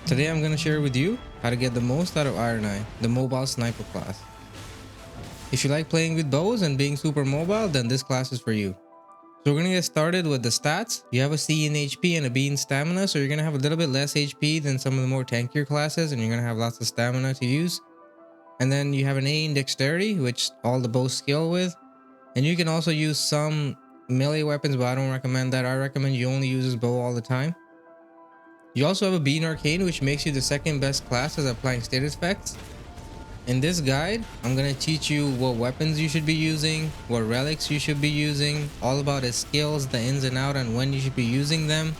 Today I'm going to share with you how to get the most out of Iron Eye, the mobile sniper class. If you like playing with bows and being super mobile, then this class is for you. So we're going to get started with the stats. You have a C in HP and a B in stamina, so you're going to have a little bit less HP than some of the more tankier classes, and you're going to have lots of stamina to use. And then you have an A in dexterity, which all the bows scale with. And you can also use some melee weapons, but I don't recommend that. I recommend you only use this bow all the time. You also have a B in Arcane, which makes you the second best class as applying status effects. In this guide, I'm going to teach you what weapons you should be using, what relics you should be using, all about his skills, the ins and out, and when you should be using them.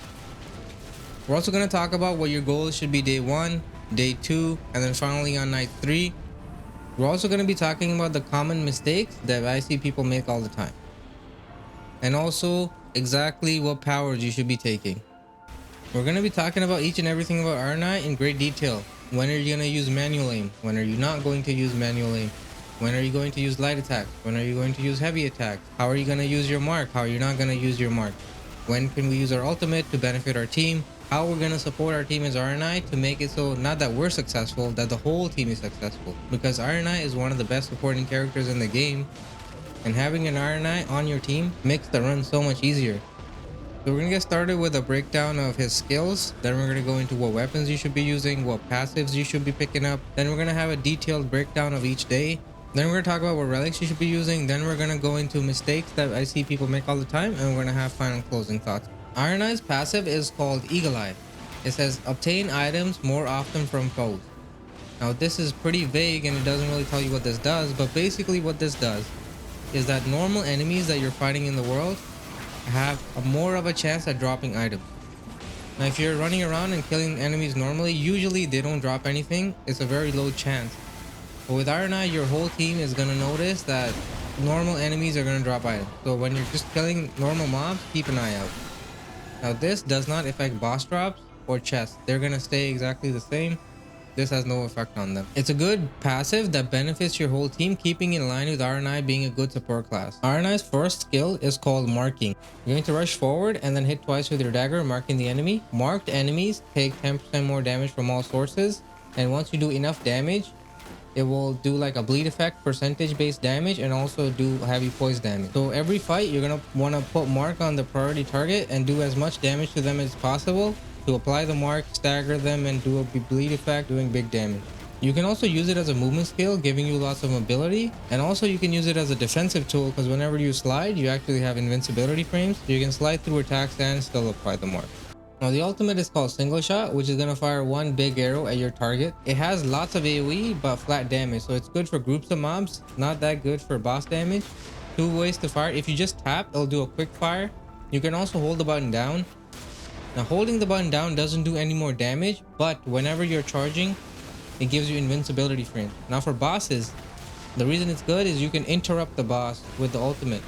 We're also going to talk about what your goals should be day 1, day 2, and then finally on night 3. We're also going to be talking about the common mistakes that I see people make all the time. And also exactly what powers you should be taking. We're going to be talking about each and everything about Iron Eye in great detail. When are you going to use manual aim? When are you not going to use manual aim? When are you going to use light attacks? When are you going to use heavy attacks? How are you going to use your mark? How are you not going to use your mark? When can we use our ultimate to benefit our team? How we're going to support our team as Iron Eye to make it so not that we're successful, that the whole team is successful. Because Iron Eye is one of the best supporting characters in the game. And having an Iron Eye on your team makes the run so much easier. So we're going to get started with a breakdown of his skills. Then we're going to go into what weapons you should be using, what passives you should be picking up. Then we're going to have a detailed breakdown of each day. Then we're going to talk about what relics you should be using. Then we're going to go into mistakes that I see people make all the time. And we're going to have final closing thoughts. Iron Eye's passive is called Eagle Eye. It says obtain items more often from foes. Now this is pretty vague and it doesn't really tell you what this does. But basically what this does is that normal enemies that you're fighting in the world have more of a chance at dropping items. Now if you're running around and killing enemies normally, usually they don't drop anything. It's a very low chance. But with Iron Eye, your whole team is going to notice that normal enemies are going to drop items. So when you're just killing normal mobs, keep an eye out. Now this does not affect boss drops or chests. They're going to stay exactly the same. This has no effect on them. It's a good passive that benefits your whole team, keeping in line with Iron Eye being a good support class. Iron Eye's first skill is called marking. You're going to rush forward and then hit twice with your dagger, marking the enemy. Marked enemies take 10% more damage from all sources, and once you do enough damage, it will do like a bleed effect, percentage based damage, and also do heavy poise damage. So every fight you're going to want to put mark on the priority target and do as much damage to them as possible. To apply the mark, stagger them, and do a bleed effect, doing big damage. You can also use it as a movement skill, giving you lots of mobility, and also you can use it as a defensive tool because whenever you slide, you actually have invincibility frames, so you can slide through attacks and still apply the mark. Now the ultimate is called single shot, which is going to fire one big arrow at your target. It has lots of AoE but flat damage, so it's good for groups of mobs, not that good for boss damage. 2 ways to fire. If you just tap, it'll do a quick fire. You can also hold the button down. Now holding the button down doesn't do any more damage, but whenever you're charging, it gives you invincibility frames. Now for bosses, the reason it's good is you can interrupt the boss with the ultimate,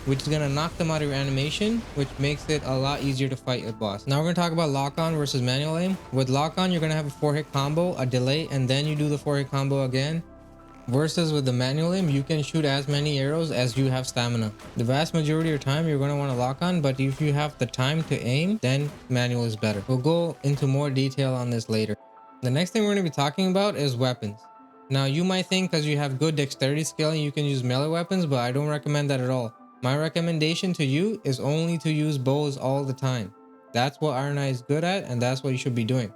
which is going to knock them out of your animation, which makes it a lot easier to fight a boss. Now we're going to talk about lock-on versus manual aim. With lock-on, you're going to have a 4-hit combo, a delay, and then you do the 4-hit combo again. Versus with the manual aim, you can shoot as many arrows as you have stamina. The vast majority of the time you're going to want to lock on, but if you have the time to aim, then manual is better. We'll go into more detail on this later. The next thing we're going to be talking about is weapons. Now you might think because you have good dexterity scaling you can use melee weapons, but I don't recommend that at all. My recommendation to you is only to use bows all the time. That's what Iron Eye is good at, and that's what you should be doing.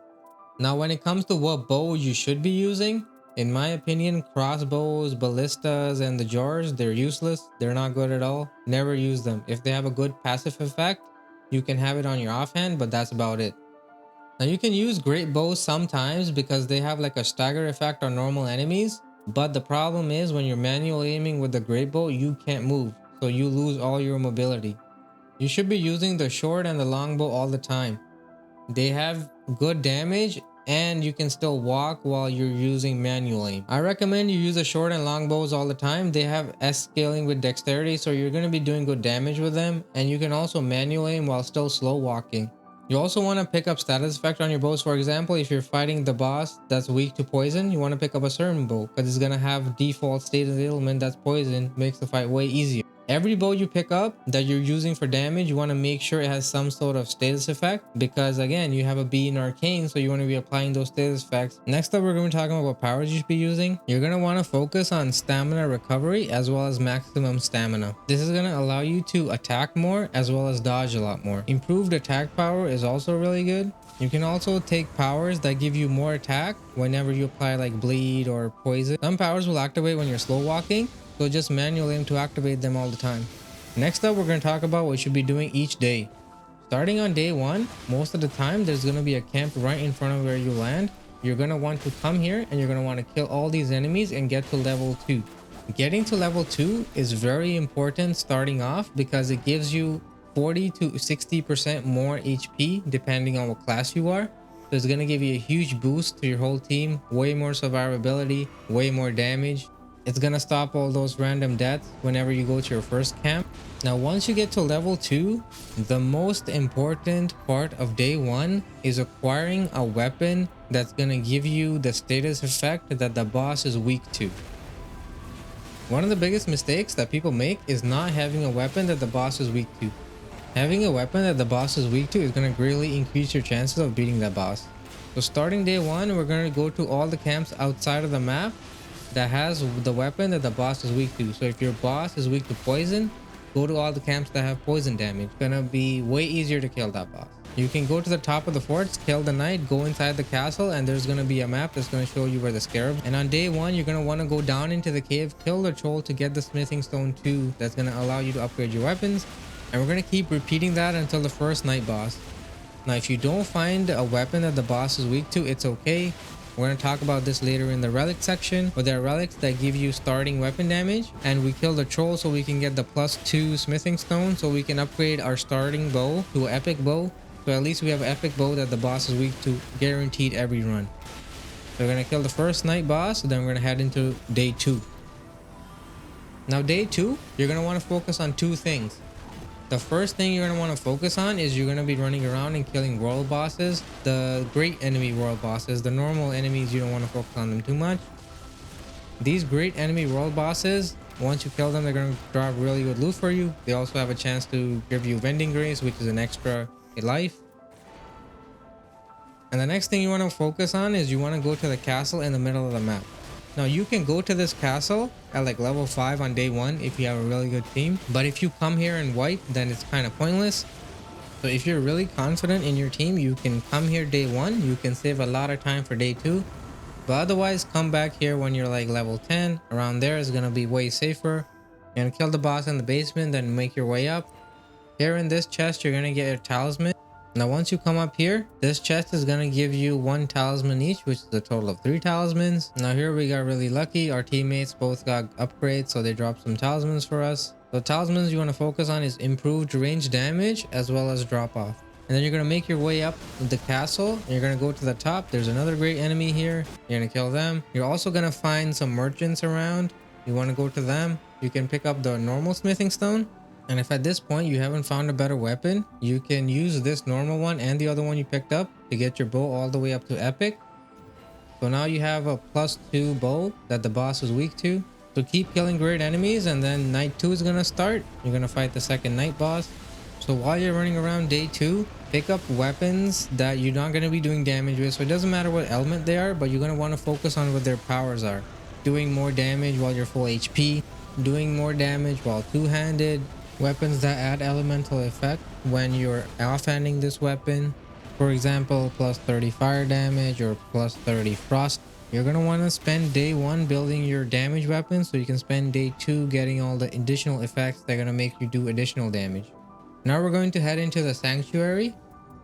Now when it comes to what bow you should be using, in my opinion, crossbows, ballistas, and the jars, they're useless. They're not good at all. Never use them. If they have a good passive effect, you can have it on your offhand, but that's about it. Now you can use great bows sometimes because they have like a stagger effect on normal enemies. But the problem is when you're manual aiming with the great bow, you can't move. So you lose all your mobility. You should be using the short and the long bow all the time. They have good damage and you can still walk while you're using manual aim. I recommend you use the short and long bows all the time. They have S scaling with dexterity, so you're going to be doing good damage with them, and you can also manual aim while still slow walking. You also want to pick up status effect on your bows. For example, if you're fighting the boss that's weak to poison, you want to pick up a certain bow because it's going to have default status ailment that's poison, makes the fight way easier. Every bow you pick up that you're using for damage, you want to make sure it has some sort of status effect, because again, you have a B in arcane, so you want to be applying those status effects. Next up, we're going to be talking about what powers you should be using. You're going to want to focus on stamina recovery as well as maximum stamina. This is going to allow you to attack more as well as dodge a lot more. Improved attack power is also really good. You can also take powers that give you more attack whenever you apply like bleed or poison. Some powers will activate when you're slow walking, so just manual aim to activate them all the time. Next up, we're going to talk about what you should be doing each day. Starting on day 1, most of the time there's going to be a camp right in front of where you land. You're going to want to come here and you're going to want to kill all these enemies and get to level 2. Getting to level 2 is very important starting off, because it gives you 40 to 60% more HP depending on what class you are. So it's going to give you a huge boost to your whole team, way more survivability, way more damage. It's going to stop all those random deaths whenever you go to your first camp. Now, once you get to level 2, the most important part of day 1 is acquiring a weapon that's going to give you the status effect that the boss is weak to. One of the biggest mistakes that people make is not having a weapon that the boss is weak to. Having a weapon that the boss is weak to is going to greatly increase your chances of beating that boss. So starting day 1, we're going to go to all the camps outside of the map that has the weapon that the boss is weak to. So if your boss is weak to poison, go to all the camps that have poison damage. It's gonna be way easier to kill that boss. You can go to the top of the forts, kill the knight, go inside the castle, and there's gonna be a map that's gonna show you where the scarab. And on day 1, you're gonna want to go down into the cave, kill the troll to get the smithing stone 2 that's gonna allow you to upgrade your weapons. And we're gonna keep repeating that until the first night boss. Now, if you don't find a weapon that the boss is weak to, it's okay. We're going to talk about this later in the relic section, but there are relics that give you starting weapon damage, and we kill the troll so we can get the +2 smithing stone, so we can upgrade our starting bow to an epic bow. So at least we have an epic bow that the boss is weak to, guaranteed every run. So we're going to kill the first night boss, then we're going to head into day 2. Now day 2, you're going to want to focus on 2 things. The first thing you're going to want to focus on is you're going to be running around and killing world bosses, the great enemy world bosses. The normal enemies, you don't want to focus on them too much. These great enemy world bosses, once you kill them, they're going to drop really good loot for you. They also have a chance to give you vending grace, which is an extra life. And the next thing you want to focus on is you want to go to the castle in the middle of the map. Now, you can go to this castle at like level 5 on day 1 if you have a really good team, but if you come here and wipe, then it's kind of pointless. So if you're really confident in your team, you can come here day 1. You can save a lot of time for day 2, but otherwise come back here when you're like level 10. Around there is going to be way safer. You're going to kill the boss in the basement, then make your way up. Here in this chest, you're going to get your talisman. Now, once you come up here, this chest is going to give you 1 talisman each, which is a total of 3 talismans. Now here we got really lucky. Our teammates both got upgrades, so they dropped some talismans for us. The talismans you want to focus on is improved range damage as well as drop off. And then you're going to make your way up the castle. And you're going to go to the top. There's another great enemy here. You're going to kill them. You're also going to find some merchants around. You want to go to them. You can pick up the normal smithing stone. And if at this point you haven't found a better weapon, you can use this normal one and the other one you picked up to get your bow all the way up to epic. So now you have a +2 bow that the boss is weak to. So keep killing great enemies, and then night 2 is gonna start. You're gonna fight the second night boss. So while you're running around day 2, pick up weapons that you're not gonna be doing damage with. So it doesn't matter what element they are, but you're gonna want to focus on what their powers are. Doing more damage while you're full HP, doing more damage while two-handed, weapons that add elemental effect when you're offhanding this weapon. For example, +30 fire damage or +30 frost. You're going to want to spend day 1 building your damage weapon, so you can spend day 2 getting all the additional effects that are going to make you do additional damage. Now we're going to head into the sanctuary.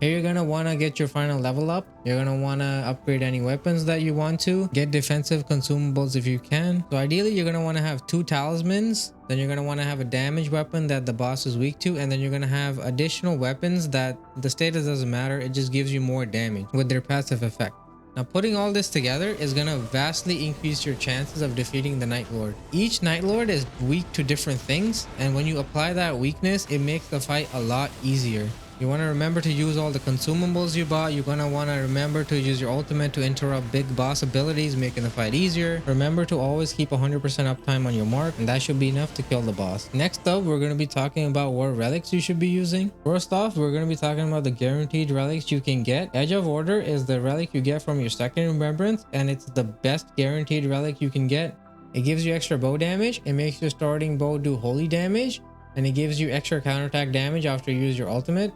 Here you're going to want to get your final level up. You're going to want to upgrade any weapons that you want to. Get defensive consumables if you can. So ideally you're going to want to have 2 talismans. Then you're going to want to have a damage weapon that the boss is weak to. And then you're going to have additional weapons that the status doesn't matter. It just gives you more damage with their passive effect. Now putting all this together is going to vastly increase your chances of defeating the Night Lord. Each Night Lord is weak to different things. And when you apply that weakness, it makes the fight a lot easier. You want to remember to use all the consumables you bought. You're going to want to remember to use your ultimate to interrupt big boss abilities, making the fight easier. Remember to always keep 100% uptime on your mark, and that should be enough to kill the boss. Next up, we're going to be talking about what relics you should be using. First off, we're going to be talking about the guaranteed relics you can get. Edge of Order is the relic you get from your second remembrance, and it's the best guaranteed relic you can get. It gives you extra bow damage, it makes your starting bow do holy damage, and it gives you extra counterattack damage after you use your ultimate.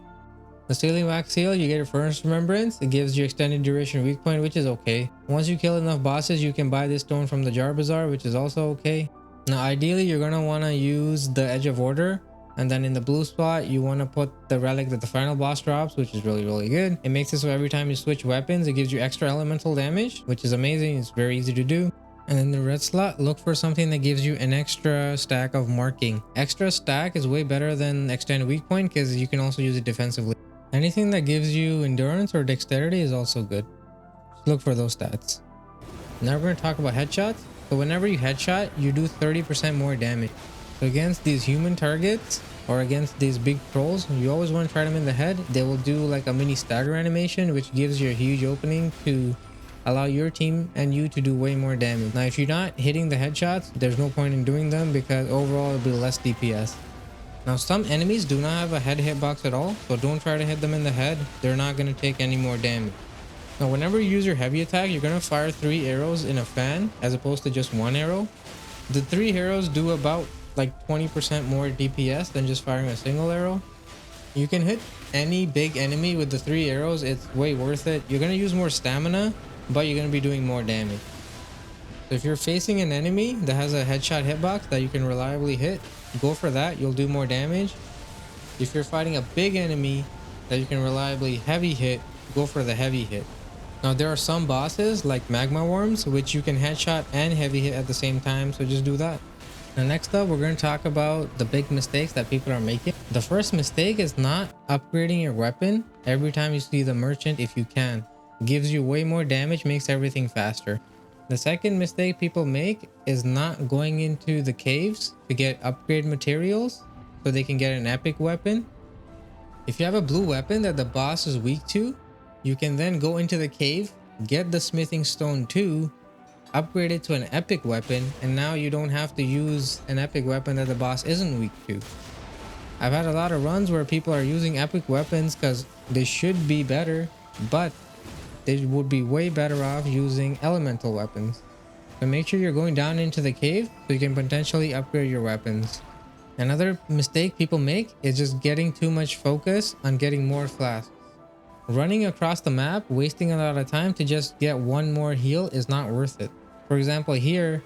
The Sealing Wax Seal, you get your first remembrance. It gives you extended duration weak point, which is okay. Once you kill enough bosses, you can buy this stone from the Jar Bazaar, which is also okay. Now, ideally, you're going to want to use the Edge of Order. And then in the blue spot, you want to put the relic that the final boss drops, which is really good. It makes it so every time you switch weapons, it gives you extra elemental damage, which is amazing. It's very easy to do. And in the red slot, look for something that gives you an extra stack of marking. Extra stack is way better than extended weak point because you can also use it defensively. Anything that gives you endurance or dexterity is also good. Just look for those stats. Now we're going to talk about headshots. So whenever you headshot, you do 30% more damage. So against these human targets or against these big trolls, you always want to try them in the head. They will do like a mini stagger animation, which gives you a huge opening to allow your team and you to do way more damage. Now, if you're not hitting the headshots, there's no point in doing them because overall it'll be less DPS. Now, some enemies do not have a head hitbox at all, so don't try to hit them in the head. They're not going to take any more damage. Now, whenever you use your heavy attack, you're going to fire 3 arrows in a fan as opposed to just 1 arrow. The 3 arrows do about like 20% more DPS than just firing a single arrow. You can hit any big enemy with the 3 arrows. It's way worth it. You're going to use more stamina, but you're going to be doing more damage. So if you're facing an enemy that has a headshot hitbox that you can reliably hit, go for that. You'll do more damage. If you're fighting a big enemy that you can reliably heavy hit, go for the heavy hit. Now, there are some bosses like magma worms which you can headshot and heavy hit at the same time, so just do that. Now, next up, we're going to talk about the big mistakes that people are making. The first mistake is not upgrading your weapon every time you see the merchant if you can. It gives you way more damage, makes everything faster. The second mistake people make is not going into the caves to get upgrade materials so they can get an epic weapon. If you have a blue weapon that the boss is weak to, you can then go into the cave, get the smithing stone 2, upgrade it to an epic weapon, and now you don't have to use an epic weapon that the boss isn't weak to. I've had a lot of runs where people are using epic weapons because they should be better, but they would be way better off using elemental weapons. So make sure you're going down into the cave so you can potentially upgrade your weapons. Another mistake people make is just getting too much focus on getting more flasks. Running across the map, wasting a lot of time to just get one more heal is not worth it. For example, here,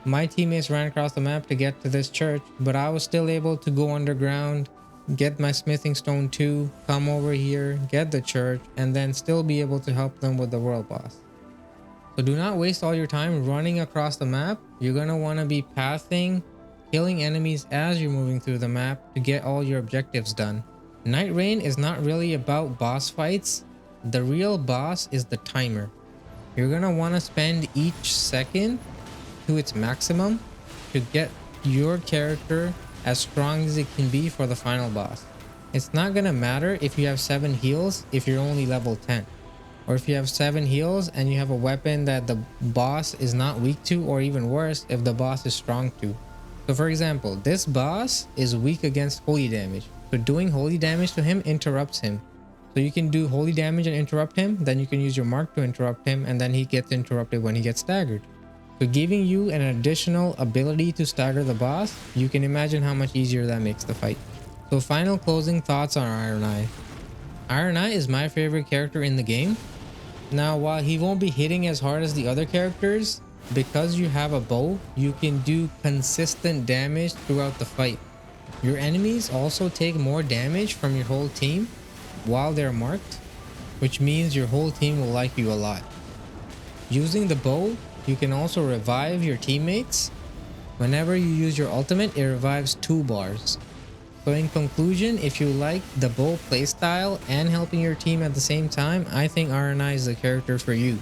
my teammates ran across the map to get to this church, but I was still able to go underground, get my smithing stone 2, come over here, get the church, and then still be able to help them with the world boss. So do not waste all your time running across the map. You're going to want to be pathing, killing enemies as you're moving through the map to get all your objectives done. Night Rain is not really about boss fights. The real boss is the timer. You're going to want to spend each second to its maximum to get your character as strong as it can be for the final boss. It's not gonna matter if you have 7 heals if you're only level 10, or if you have 7 heals and you have a weapon that the boss is not weak to, or even worse, if the boss is strong to. So for example, this boss is weak against holy damage, so doing holy damage to him interrupts him. So you can do holy damage and interrupt him, then you can use your mark to interrupt him, and then he gets interrupted when he gets staggered. So giving you an additional ability to stagger the boss, you can imagine how much easier that makes the fight. So final closing thoughts on Iron Eye. Iron Eye is my favorite character in the game. Now, while he won't be hitting as hard as the other characters, because you have a bow, you can do consistent damage throughout the fight. Your enemies also take more damage from your whole team while they're marked, which means your whole team will like you a lot. Using the bow, you can also revive your teammates. Whenever you use your ultimate, it revives 2 bars. So in conclusion, if you like the bow playstyle and helping your team at the same time, I think Iron Eye is the character for you.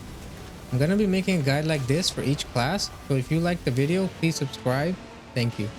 I'm going to be making a guide like this for each class, so if you like the video, please subscribe. Thank you.